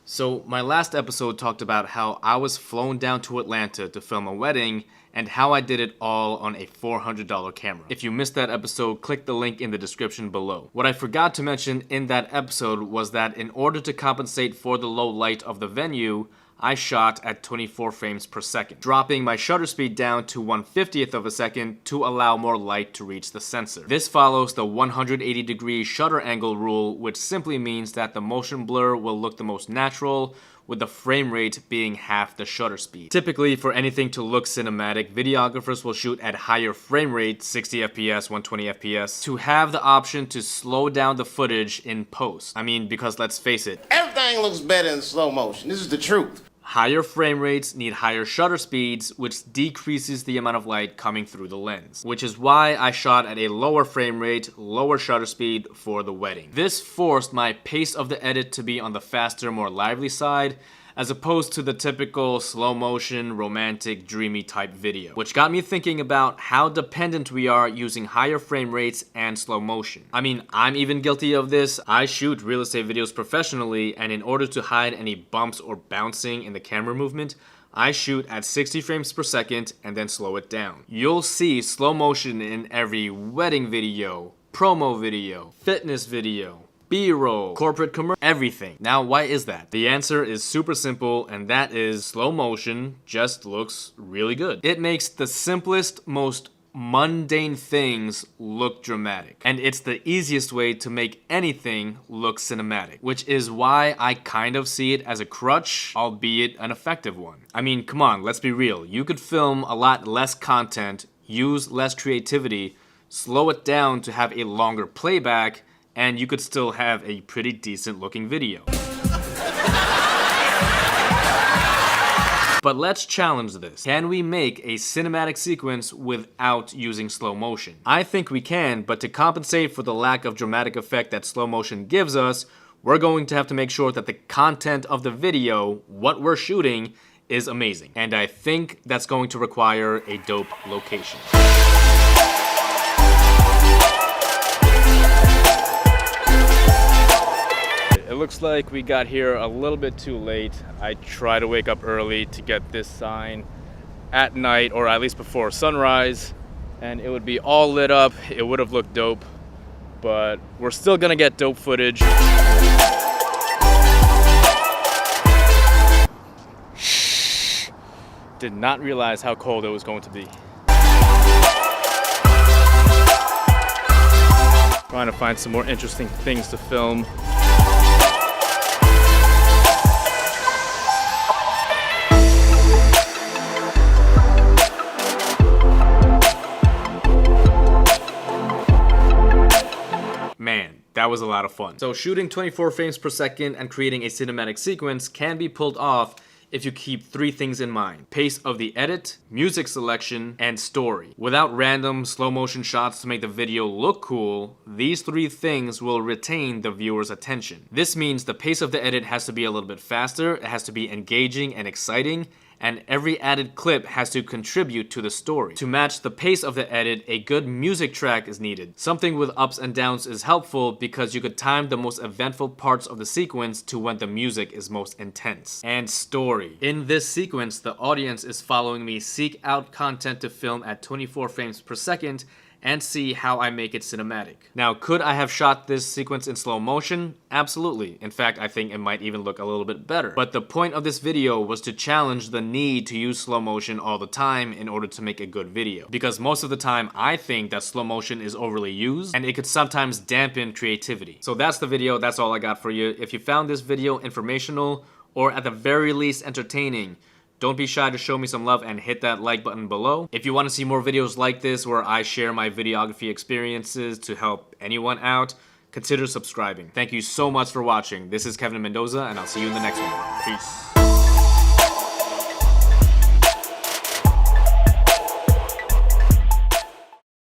So my last episode talked about how I was flown down to Atlanta to film a wedding and how I did it all on a $400 camera. If you missed that episode, click the link in the description below. What I forgot to mention in that episode was that in order to compensate for the low light of the venue, I shot at 24 frames per second, dropping my shutter speed down to 1/50th of a second to allow more light to reach the sensor. This follows the 180-degree shutter angle rule, which simply means that the motion blur will look the most natural, with the frame rate being half the shutter speed. Typically, for anything to look cinematic, videographers will shoot at higher frame rate, 60 FPS, 120 FPS, to have the option to slow down the footage in post. I mean, because let's face it, everything looks better in slow motion. This is the truth. Higher frame rates need higher shutter speeds, which decreases the amount of light coming through the lens, which is why I shot at a lower frame rate, lower shutter speed for the wedding. This forced my pace of the edit to be on the faster, more lively side, as opposed to the typical slow motion, romantic, dreamy type video, which got me thinking about how dependent we are using higher frame rates and slow motion. I mean, I'm even guilty of this. I shoot real estate videos professionally, and in order to hide any bumps or bouncing in the camera movement, I shoot at 60 frames per second and then slow it down. You'll see slow motion in every wedding video, promo video, fitness video, B-roll, corporate commercial, everything. Now, why is that? The answer is super simple, and that is slow motion just looks really good. It makes the simplest, most mundane things look dramatic. And it's the easiest way to make anything look cinematic, which is why I kind of see it as a crutch, albeit an effective one. I mean, come on, let's be real. You could film a lot less content, use less creativity, slow it down to have a longer playback, and you could still have a pretty decent looking video. But let's challenge this. Can we make a cinematic sequence without using slow motion? I think we can, but to compensate for the lack of dramatic effect that slow motion gives us, we're going to have to make sure that the content of the video, what we're shooting, is amazing. And I think that's going to require a dope location. It looks like we got here a little bit too late. I try to wake up early to get this sign at night, or at least before sunrise, and it would be all lit up. It would have looked dope, but we're still gonna get dope footage. Did not realize how cold it was going to be. Trying to find some more interesting things to film. Man, that was a lot of fun. So shooting 24 frames per second and creating a cinematic sequence can be pulled off if you keep three things in mind: pace of the edit, music selection, and story. Without random slow motion shots to make the video look cool, these three things will retain the viewer's attention. This means the pace of the edit has to be a little bit faster, it has to be engaging and exciting, and every added clip has to contribute to the story. To match the pace of the edit, a good music track is needed. Something with ups and downs is helpful because you could time the most eventful parts of the sequence to when the music is most intense. And story. In this sequence, the audience is following me seek out content to film at 24 frames per second and see how I make it cinematic. Now, could I have shot this sequence in slow motion? Absolutely. In fact, I think it might even look a little bit better. But the point of this video was to challenge the need to use slow motion all the time in order to make a good video. Because most of the time, I think that slow motion is overly used, and it could sometimes dampen creativity. So that's the video, that's all I got for you. If you found this video informational, or at the very least entertaining, don't be shy to show me some love and hit that like button below. If you want to see more videos like this where I share my videography experiences to help anyone out, consider subscribing. Thank you so much for watching. This is Kevin Mendoza, and I'll see you in the next one. Peace.